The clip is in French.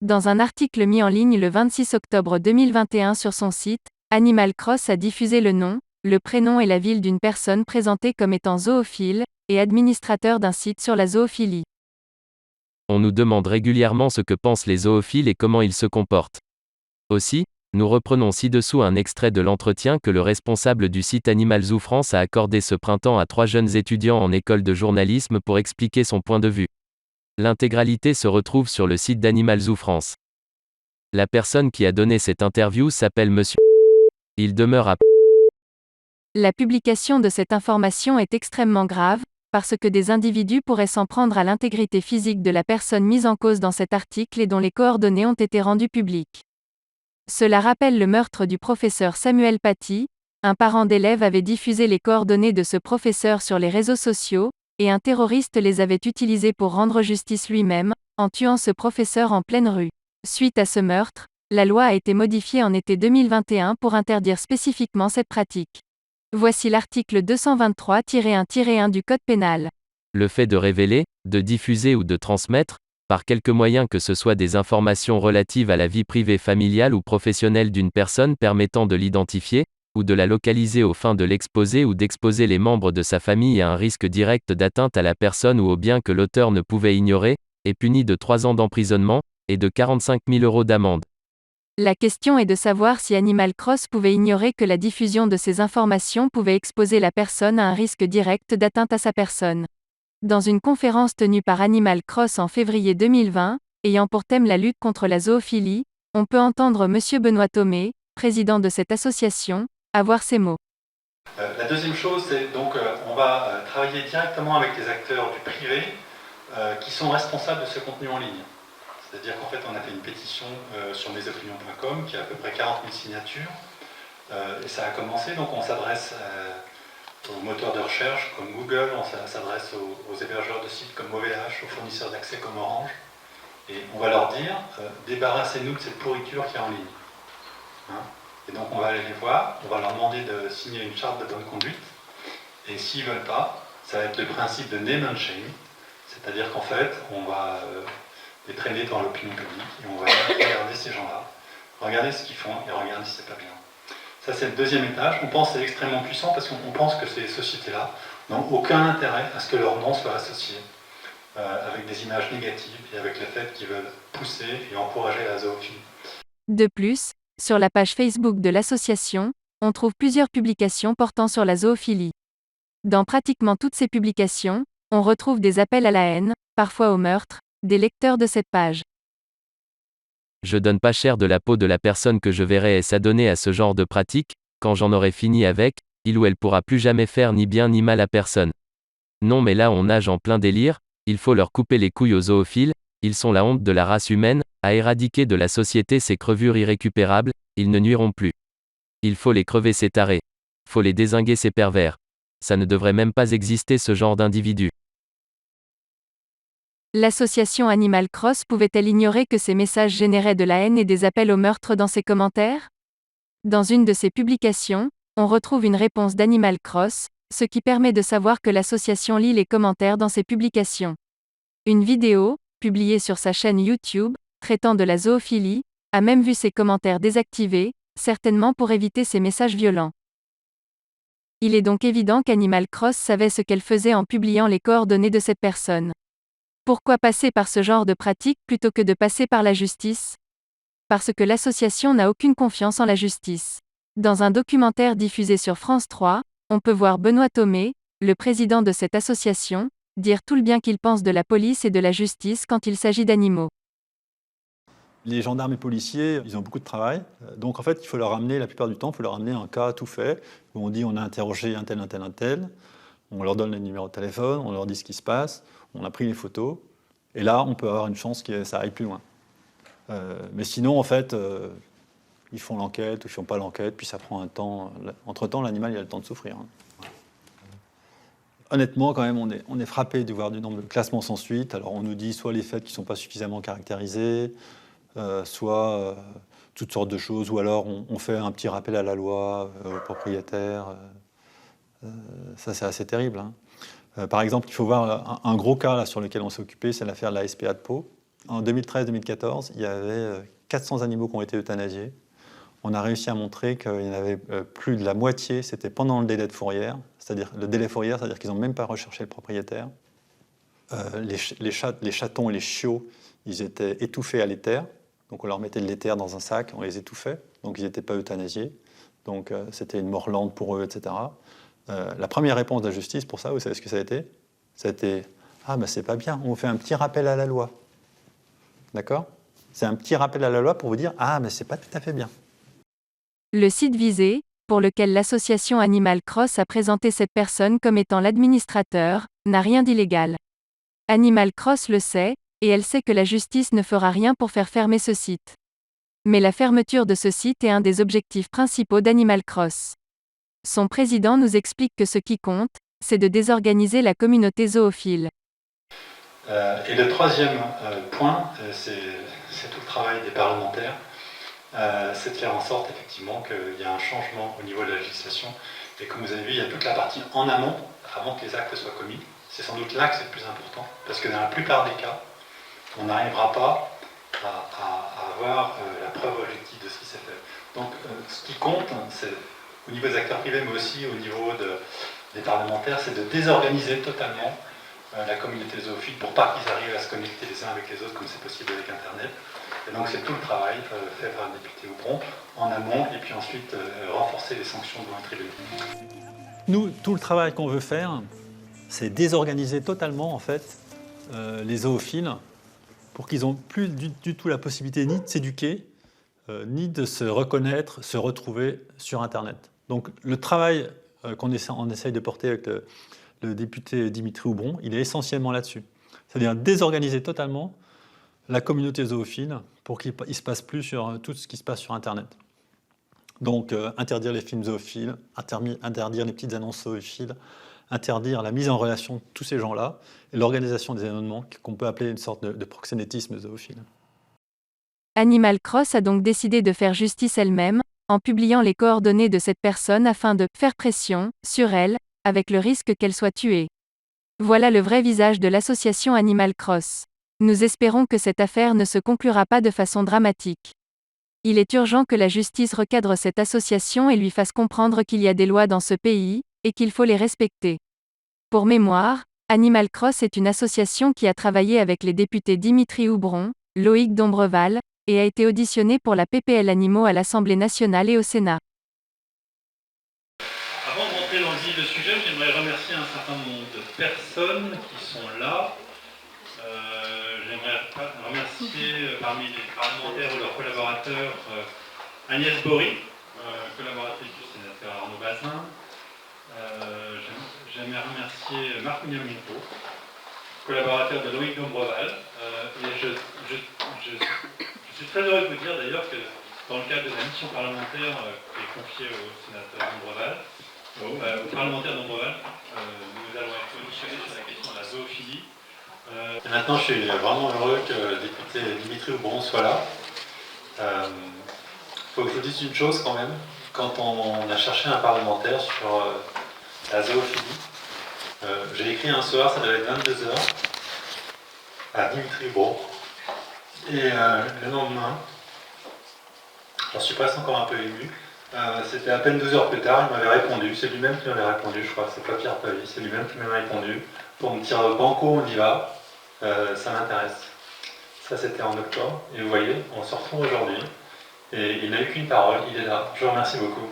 Dans un article mis en ligne le 26 octobre 2021 sur son site, Animal Cross a diffusé le nom, le prénom et la ville d'une personne présentée comme étant zoophile, et administrateur d'un site sur la zoophilie. On nous demande régulièrement ce que pensent les zoophiles et comment ils se comportent. Aussi, nous reprenons ci-dessous un extrait de l'entretien que le responsable du site Animal Zoo France a accordé ce printemps à 3 jeunes étudiants en école de journalisme pour expliquer son point de vue. L'intégralité se retrouve sur le site d'Animal Zoo France. La personne qui a donné cette interview s'appelle Monsieur. Il demeure à. La publication de cette information est extrêmement grave, parce que des individus pourraient s'en prendre à l'intégrité physique de la personne mise en cause dans cet article et dont les coordonnées ont été rendues publiques. Cela rappelle le meurtre du professeur Samuel Paty. Un parent d'élève avait diffusé les coordonnées de ce professeur sur les réseaux sociaux, et un terroriste les avait utilisées pour rendre justice lui-même, en tuant ce professeur en pleine rue. Suite à ce meurtre, la loi a été modifiée en été 2021 pour interdire spécifiquement cette pratique. Voici l'article 223-1-1 du Code pénal. Le fait de révéler, de diffuser ou de transmettre, par quelque moyen que ce soit des informations relatives à la vie privée familiale ou professionnelle d'une personne permettant de l'identifier, ou de la localiser aux fins de l'exposer ou d'exposer les membres de sa famille à un risque direct d'atteinte à la personne ou au bien que l'auteur ne pouvait ignorer, est puni de 3 ans d'emprisonnement, et de 45 000 € d'amende. La question est de savoir si Animal Cross pouvait ignorer que la diffusion de ces informations pouvait exposer la personne à un risque direct d'atteinte à sa personne. Dans une conférence tenue par Animal Cross en février 2020, ayant pour thème la lutte contre la zoophilie, on peut entendre Monsieur Benoît Thomé, président de cette association, avoir ces mots. La deuxième chose, c'est donc on va travailler directement avec les acteurs du privé qui sont responsables de ce contenu en ligne. C'est-à-dire qu'en fait, on a fait une pétition sur mesopinions.com qui a à peu près 40 000 signatures. Et ça a commencé, donc on s'adresse aux moteurs de recherche comme Google, on s'adresse aux hébergeurs de sites comme OVH, aux fournisseurs d'accès comme Orange. Et on va leur dire, débarrassez-nous de cette pourriture qui est en ligne. Hein. Et donc on va aller les voir, on va leur demander de signer une charte de bonne conduite. Et s'ils ne veulent pas, ça va être le principe de name and shame. C'est-à-dire qu'en fait, on va les traîner dans l'opinion publique et on va regarder ces gens-là, regarder ce qu'ils font et regarder si c'est pas bien. Ça, c'est le deuxième étage. On pense que c'est extrêmement puissant parce qu'on pense que ces sociétés-là n'ont aucun intérêt à ce que leur nom soit associé avec des images négatives et avec le fait qu'ils veulent pousser et encourager la zoophilie. De plus, sur la page Facebook de l'association, on trouve plusieurs publications portant sur la zoophilie. Dans pratiquement toutes ces publications, on retrouve des appels à la haine, parfois au meurtre, des lecteurs de cette page. Je donne pas cher de la peau de la personne que je verrai s'adonner à ce genre de pratique, quand j'en aurai fini avec, il ou elle pourra plus jamais faire ni bien ni mal à personne. Non mais là on nage en plein délire, il faut leur couper les couilles aux zoophiles, ils sont la honte de la race humaine, à éradiquer de la société ces crevures irrécupérables, ils ne nuiront plus. Il faut les crever ces tarés. Faut les dézinguer ces pervers. Ça ne devrait même pas exister ce genre d'individus. L'association Animal Cross pouvait-elle ignorer que ces messages généraient de la haine et des appels au meurtre dans ses commentaires ? Dans une de ses publications, on retrouve une réponse d'Animal Cross, ce qui permet de savoir que l'association lit les commentaires dans ses publications. Une vidéo, publiée sur sa chaîne YouTube, traitant de la zoophilie, a même vu ses commentaires désactivés, certainement pour éviter ces messages violents. Il est donc évident qu'Animal Cross savait ce qu'elle faisait en publiant les coordonnées de cette personne. Pourquoi passer par ce genre de pratique plutôt que de passer par la justice ? Parce que l'association n'a aucune confiance en la justice. Dans un documentaire diffusé sur France 3, on peut voir Benoît Thomé, le président de cette association, dire tout le bien qu'il pense de la police et de la justice quand il s'agit d'animaux. Les gendarmes et policiers, ils ont beaucoup de travail. Donc en fait, il faut leur amener, la plupart du temps, il faut leur amener un cas tout fait, où on dit on a interrogé un tel, un tel, un tel. On leur donne le numéro de téléphone, on leur dit ce qui se passe, on a pris les photos, et là, on peut avoir une chance que ça aille plus loin. Mais sinon, en fait, ils font l'enquête ou ils ne font pas l'enquête, puis ça prend un temps. Entre-temps, l'animal, il a le temps de souffrir. Honnêtement, quand même, on est frappé de voir du nombre de classements sans suite. Alors, on nous dit soit les faits qui ne sont pas suffisamment caractérisés, soit toutes sortes de choses, ou alors on fait un petit rappel à la loi aux propriétaires. Ça, c'est assez terrible. Par exemple, il faut voir un gros cas là, sur lequel on s'est occupé, c'est l'affaire de la SPA de Pau. En 2013-2014, il y avait 400 animaux qui ont été euthanasiés. On a réussi à montrer qu'il y en avait plus de la moitié, c'était pendant le délai de fourrière, c'est-à-dire le délai fourrière, c'est-à-dire qu'ils n'ont même pas recherché le propriétaire. Les chatons et les chiots, ils étaient étouffés à l'éther, donc on leur mettait de l'éther dans un sac, on les étouffait, donc ils n'étaient pas euthanasiés, donc c'était une mort lente pour eux, etc. La première réponse de la justice pour ça, vous savez ce que ça a été? Ça a été « Ah, ben c'est pas bien, on fait un petit rappel à la loi. » D'accord? C'est un petit rappel à la loi pour vous dire « Ah, mais c'est pas tout à fait bien. » Le site visé, pour lequel l'association Animal Cross a présenté cette personne comme étant l'administrateur, n'a rien d'illégal. Animal Cross le sait, et elle sait que la justice ne fera rien pour faire fermer ce site. Mais la fermeture de ce site est un des objectifs principaux d'Animal Cross. Son président nous explique que ce qui compte, c'est de désorganiser la communauté zoophile. Et le troisième point, c'est tout le travail des parlementaires, c'est de faire en sorte effectivement qu'il y ait un changement au niveau de la législation. Et comme vous avez vu, il y a toute la partie en amont, avant que les actes soient commis. C'est sans doute là que c'est le plus important, parce que dans la plupart des cas, on n'arrivera pas à avoir la preuve objective de ce qui s'est fait. Donc ce qui compte, c'est au niveau des acteurs privés, mais aussi au niveau des parlementaires, c'est de désorganiser totalement la communauté zoophile pour pas qu'ils arrivent à se connecter les uns avec les autres comme c'est possible avec Internet. Et donc c'est tout le travail fait par le député Aubron en amont et puis ensuite renforcer les sanctions devant le tribunal. Nous, tout le travail qu'on veut faire, c'est désorganiser totalement en fait les zoophiles pour qu'ils n'ont plus du tout la possibilité ni de s'éduquer, ni de se reconnaître, se retrouver sur Internet. Donc le travail qu'on essaye de porter avec le député Dimitri Aubron, il est essentiellement là-dessus. C'est-à-dire désorganiser totalement la communauté zoophile pour qu'il ne se passe plus sur tout ce qui se passe sur Internet. Donc interdire les films zoophiles, interdire les petites annonces zoophiles, interdire la mise en relation de tous ces gens-là et l'organisation des événements qu'on peut appeler une sorte de proxénétisme zoophile. Animal Cross a donc décidé de faire justice elle-même, en publiant les coordonnées de cette personne afin de faire pression sur elle, avec le risque qu'elle soit tuée. Voilà le vrai visage de l'association Animal Cross. Nous espérons que cette affaire ne se conclura pas de façon dramatique. Il est urgent que la justice recadre cette association et lui fasse comprendre qu'il y a des lois dans ce pays, et qu'il faut les respecter. Pour mémoire, Animal Cross est une association qui a travaillé avec les députés Dimitri Aubron, Loïc Dombreval, et a été auditionnée pour la PPL Animaux à l'Assemblée nationale et au Sénat. Avant de rentrer dans le vif du sujet, j'aimerais remercier un certain nombre de personnes qui sont là. J'aimerais remercier parmi les parlementaires ou leurs collaborateurs Agnès Bory, collaboratrice du sénateur Arnaud Bazin. J'aimerais remercier Marc Mignot, collaborateur de Loïc Dombreval. Et je suis très heureux de vous dire d'ailleurs que dans le cadre de la mission parlementaire qui est confiée au sénateur Dombreval, au parlementaire Dombreval, nous allons être auditionnés sur la question de la zoophilie. Et maintenant, je suis vraiment heureux que le député Dimitri Aubron soit là. Il faut que je vous dise une chose quand même. Quand on a cherché un parlementaire sur la zoophilie, j'ai écrit un soir, ça devait être 22h, à Dimitri Aubron. Et le lendemain, j'en suis presque encore un peu ému, c'était à peine 2 heures plus tard, il m'avait répondu, c'est lui-même qui m'avait répondu, je crois que c'est pas Pierre Pavie, c'est lui-même qui m'avait répondu, pour me dire banco, on y va, ça m'intéresse. Ça c'était en octobre, et vous voyez, on se retrouve aujourd'hui, et il n'a eu qu'une parole, il est là, je vous remercie beaucoup.